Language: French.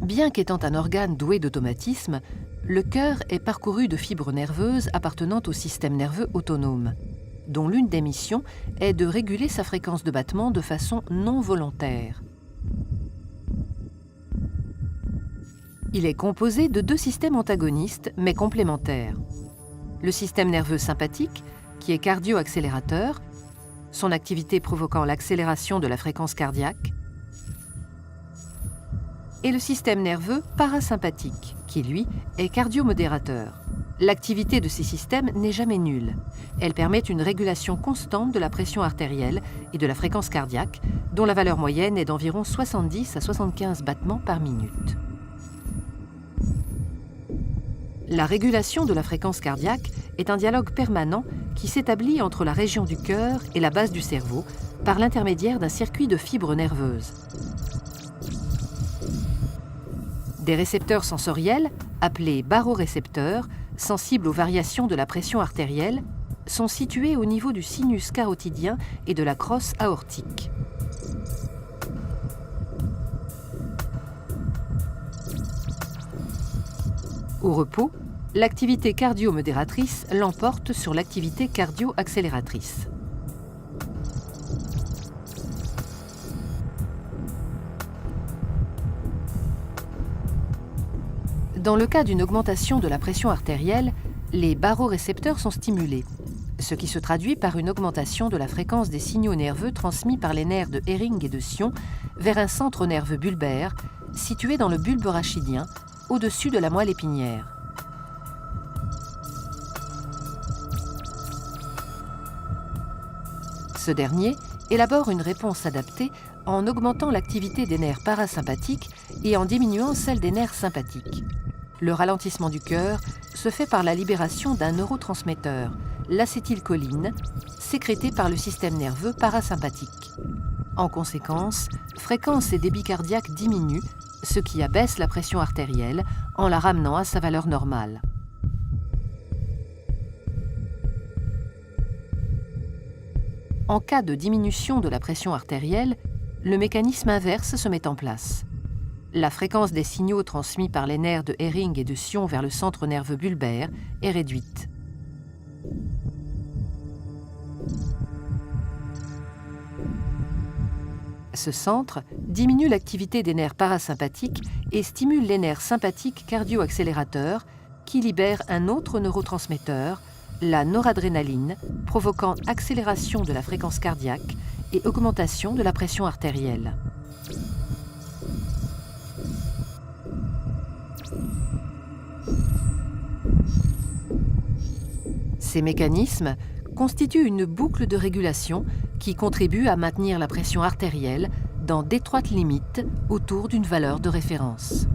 Bien qu'étant un organe doué d'automatisme, le cœur est parcouru de fibres nerveuses appartenant au système nerveux autonome, dont l'une des missions est de réguler sa fréquence de battement de façon non volontaire. Il est composé de deux systèmes antagonistes mais complémentaires. Le système nerveux sympathique, qui est cardio-accélérateur, son activité provoquant l'accélération de la fréquence cardiaque, et le système nerveux parasympathique, qui lui est cardiomodérateur. L'activité de ces systèmes n'est jamais nulle. Elle permet une régulation constante de la pression artérielle et de la fréquence cardiaque, dont la valeur moyenne est d'environ 70 à 75 battements par minute. La régulation de la fréquence cardiaque est un dialogue permanent qui s'établit entre la région du cœur et la base du cerveau par l'intermédiaire d'un circuit de fibres nerveuses. Des récepteurs sensoriels, appelés barorécepteurs, sensibles aux variations de la pression artérielle, sont situés au niveau du sinus carotidien et de la crosse aortique. Au repos, l'activité cardio-modératrice l'emporte sur l'activité cardio-accélératrice. Dans le cas d'une augmentation de la pression artérielle, les barorécepteurs sont stimulés, ce qui se traduit par une augmentation de la fréquence des signaux nerveux transmis par les nerfs de Hering et de Sion vers un centre nerveux bulbaire situé dans le bulbe rachidien, au-dessus de la moelle épinière. Ce dernier élabore une réponse adaptée en augmentant l'activité des nerfs parasympathiques et en diminuant celle des nerfs sympathiques. Le ralentissement du cœur se fait par la libération d'un neurotransmetteur, l'acétylcholine, sécrété par le système nerveux parasympathique. En conséquence, fréquence et débit cardiaque diminuent, ce qui abaisse la pression artérielle en la ramenant à sa valeur normale. En cas de diminution de la pression artérielle, le mécanisme inverse se met en place. La fréquence des signaux transmis par les nerfs de Hering et de Sion vers le centre nerveux bulbaire est réduite. Ce centre diminue l'activité des nerfs parasympathiques et stimule les nerfs sympathiques cardio-accélérateurs qui libèrent un autre neurotransmetteur, la noradrénaline, provoquant accélération de la fréquence cardiaque et augmentation de la pression artérielle. Ces mécanismes constituent une boucle de régulation qui contribue à maintenir la pression artérielle dans d'étroites limites autour d'une valeur de référence.